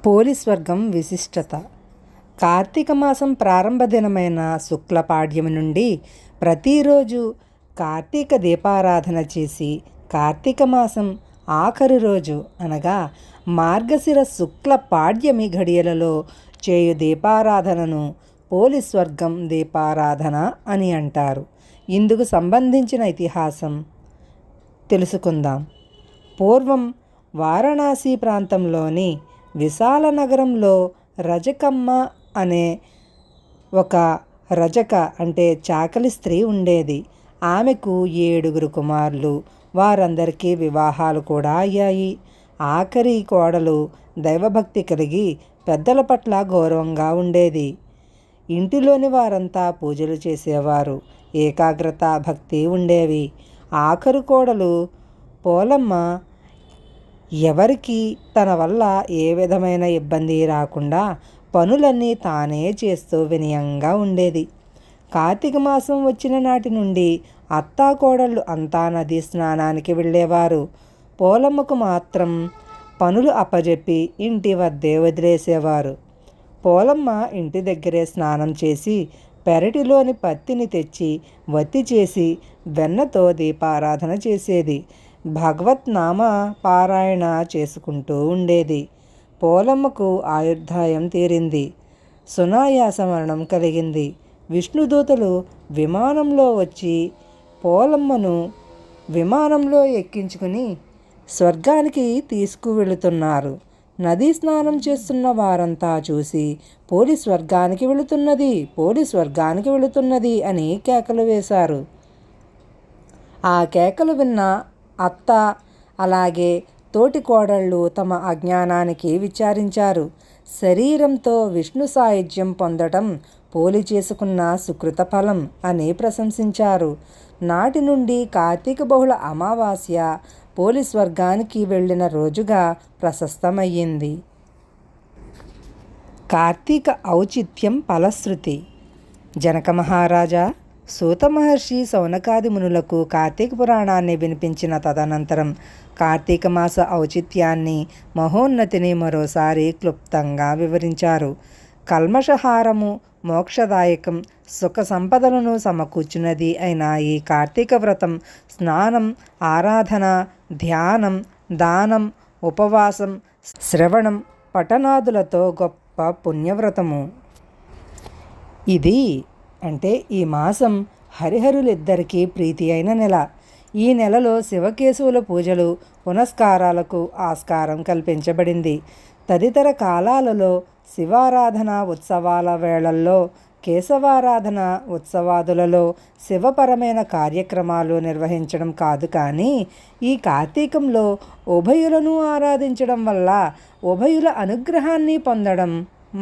Police వర్గం విశిష్టత. కార్తీక మాసం ప్రారంభ దినమైన శుక్లపాడ్యమి నుండి ప్రతిరోజు కార్తీక దీపారాధన చేసి కార్తీక మాసం ఆఖరి రోజు అనగా మార్గశిర శుక్ల పాడ్యమి ఘడియలలో చేయు దీపారాధనను పోలీస్ వర్గం దీపారాధన అని అంటారు. ఇందుకు సంబంధించిన ఇతిహాసం తెలుసుకుందాం. పూర్వం వారణాసి ప్రాంతంలోని విశాల నగరంలో రజకమ్మ అనే ఒక రజక అంటే చాకలి స్త్రీ ఉండేది. ఆమెకు 7 కుమారులు. వారందరికీ వివాహాలు కూడా అయ్యాయి. ఆఖరి కోడలు దైవభక్తి కలిగి పెద్దల పట్ల గౌరవంగా ఉండేది. ఇంటిలోని వారంతా పూజలు చేసేవారు. ఏకాగ్రత భక్తి ఉండేవి. ఆఖరు కోడలు పోలమ్మ ఎవరికి తన వల్ల ఏ విధమైన ఇబ్బంది రాకుండా పనులన్నీ తానే చేస్తూ వినయంగా ఉండేది. కార్తీక మాసం వచ్చిన నాటి నుండి అత్తాకోడళ్ళు అంతా నదీ స్నానానికి వెళ్ళేవారు. పోలమ్మకు మాత్రం పనులు అప్పజెప్పి ఇంటి వద్దే వదిలేసేవారు. పోలమ్మ ఇంటి దగ్గరే స్నానం చేసి పెరటిలోని పత్తిని తెచ్చి వత్తి చేసి వెన్నతో దీపారాధన చేసేది. భగవత్నామ పారాయణ చేసుకుంటూ ఉండేది. పోలమ్మకు ఆయుర్దాయం తీరింది. సునాయాస మరణం కలిగింది. విష్ణుదూతలు విమానంలో వచ్చి పోలమ్మను విమానంలో ఎక్కించుకుని స్వర్గానికి తీసుకువెళుతున్నారు. నదీ స్నానం చేస్తున్న వారంతా చూసి పోలీస్ స్వర్గానికి వెళుతున్నది, పోలీస్ స్వర్గానికి వెళుతున్నది అని కేకలు వేశారు. ఆ కేకలు విన్న అత్త అలాగే తోటి కోడళ్ళు తమ అజ్ఞానానికి విచారించారు. శరీరంతో విష్ణు సాయుధ్యం పొందడం పోలి చేసుకున్న సుకృత ఫలం అని ప్రశంసించారు. నాటి నుండి కార్తీక బహుళ అమావాస్య పోలీస్ వర్గానికి వెళ్ళిన రోజుగా ప్రశస్తమయ్యింది. కార్తీక ఔచిత్యం ఫలశ్రుతి. జనక మహారాజా సూత మహర్షి శౌనకాది మునులకు కార్తీక పురాణాన్ని వినిపించిన తదనంతరం కార్తీక మాస ఔచిత్యాన్ని మహోన్నతిని మరోసారి క్లుప్తంగా వివరించారు. కల్మషహారము మోక్షదాయకం సుఖ సంపదలను సమకూర్చున్నది అయిన ఈ కార్తీక వ్రతం స్నానం, ఆరాధన, ధ్యానం, దానం, ఉపవాసం, శ్రవణం, పఠనాదులతో గొప్ప పుణ్యవ్రతము. ఇది అంటే ఈ మాసం హరిహరులిద్దరికీ ప్రీతి అయిన నెల. ఈ నెలలో శివకేశవుల పూజలు పునస్కారాలకు ఆస్కారం కల్పించబడింది. తదితర కాలాలలో శివారాధన ఉత్సవాల వేళల్లో, కేశవారాధన ఉత్సవాదులలో శివపరమైన కార్యక్రమాలు నిర్వహించడం కాదు, కానీ ఈ కార్తీకంలో ఉభయులను ఆరాధించడం వల్ల ఉభయుల అనుగ్రహాన్ని పొందడం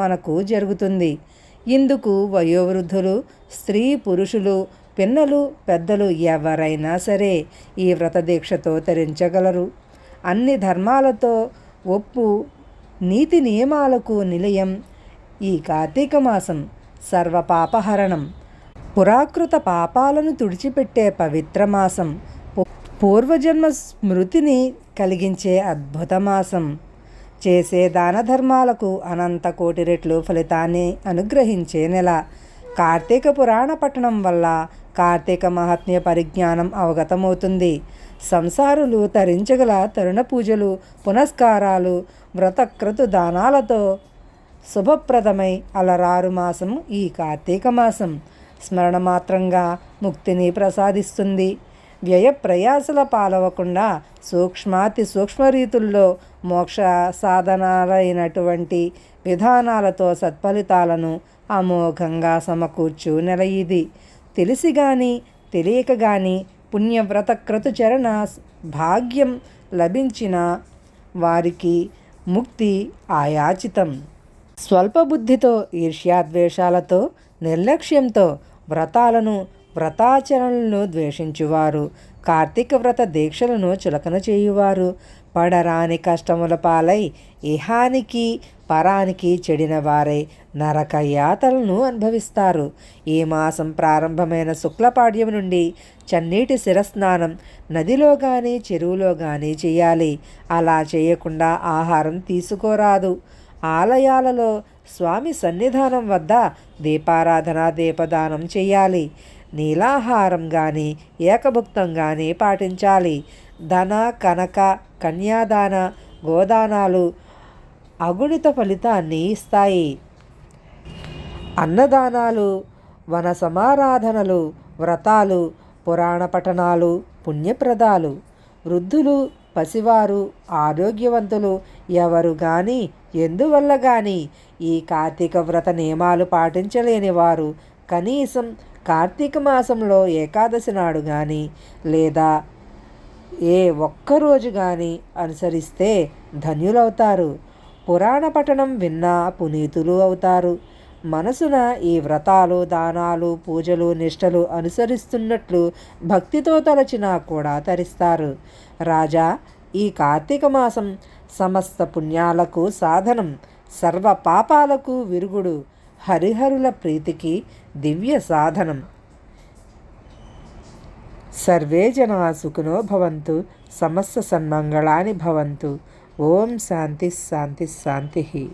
మనకు జరుగుతుంది. ఇందుకు వయోవృద్ధులు, స్త్రీ పురుషులు, పిన్నలు పెద్దలు ఎవరైనా సరే ఈ వ్రతదీక్షతో తరించగలరు. అన్ని ధర్మాలతో ఒప్పు నీతి నియమాలకు నిలయం ఈ కార్తీక మాసం. సర్వపాపహరణం, పురాకృత పాపాలను తుడిచిపెట్టే పవిత్ర మాసం. పూర్వజన్మ స్మృతిని కలిగించే అద్భుత మాసం. చేసే దాన ధర్మాలకు అనంత కోటి రెట్లు ఫలితాన్ని అనుగ్రహించే నెల. కార్తీక పురాణ పఠనం వల్ల కార్తీక మహాత్మ్య పరిజ్ఞానం అవగతమవుతుంది. సంసారులు తరించగల తరుణ పూజలు, పునస్కారాలు, వ్రతక్రతు దానాలతో శుభప్రదమై అలరారు మాసం ఈ కార్తీక మాసం. స్మరణ మాత్రంగా ముక్తిని ప్రసాదిస్తుంది. వ్యయ ప్రయాసల పాలవకుండా సూక్ష్మాతి సూక్ష్మ రీతుల్లో మోక్ష సాధనాలైనటువంటి విధానాలతో సత్ఫలితాలను అమోఘంగా సమకూర్చు నెల ఇది. తెలిసి కానీ తెలియక కానీ పుణ్యవ్రత క్రతుచరణ భాగ్యం లభించిన వారికి ముక్తి ఆయాచితం. స్వల్పబుద్ధితో, ఈర్ష్యాద్వేషాలతో, నిర్లక్ష్యంతో వ్రతాలను, వ్రతాచరణలను ద్వేషించువారు, కార్తీక వ్రత దీక్షలను చులకన చేయువారు పడరాని కష్టముల పాలై ఇహానికి పరానికి చెడిన వారై నరక యాతలను అనుభవిస్తారు. ఈ మాసం ప్రారంభమైన శుక్లపాడ్యం నుండి చన్నీటి శిరస్నానం నదిలో కానీ చెరువులో కానీ చేయాలి. అలా చేయకుండా ఆహారం తీసుకోరాదు. ఆలయాలలో స్వామి సన్నిధానం వద్ద దీపారాధన దీపదానం చేయాలి. నీలాహారం కానీ ఏకభుక్తం కానీ పాటించాలి. ధన కనక కన్యాదాన గోదానాలు అగుణిత ఫలితాన్ని ఇస్తాయి. అన్నదానాలు, వన సమారాధనలు, వ్రతాలు, పురాణ పఠనాలు పుణ్యప్రదాలు. వృద్ధులు, పసివారు, ఆరోగ్యవంతులు ఎవరు కానీ ఎందువల్ల కానీ ఈ కార్తీక వ్రత నియమాలు పాటించలేని వారు కనీసం కార్తీక మాసంలో ఏకాదశి నాడు కానీ లేదా ఏ ఒక్కరోజు కానీ అనుసరిస్తే ధన్యులవుతారు. పురాణ పఠనం విన్నా పునీతులు అవుతారు. మనసున ఈ వ్రతాలు, దానాలు, పూజలు, నిష్టలు అనుసరిస్తున్నట్లు భక్తితో తలచినా కూడా తరిస్తారు. రాజా, ఈ కార్తీక మాసం సమస్త పుణ్యాలకు సాధనం, సర్వ పాపాలకు విరుగుడు, హరిహరుల ప్రీతికి దివ్య సాధనం. సర్వే జనా సుఖినో భవంతు, సమస్త సన్మంగళాని భవంతు. ఓం శాంతి శాంతి శాంతి.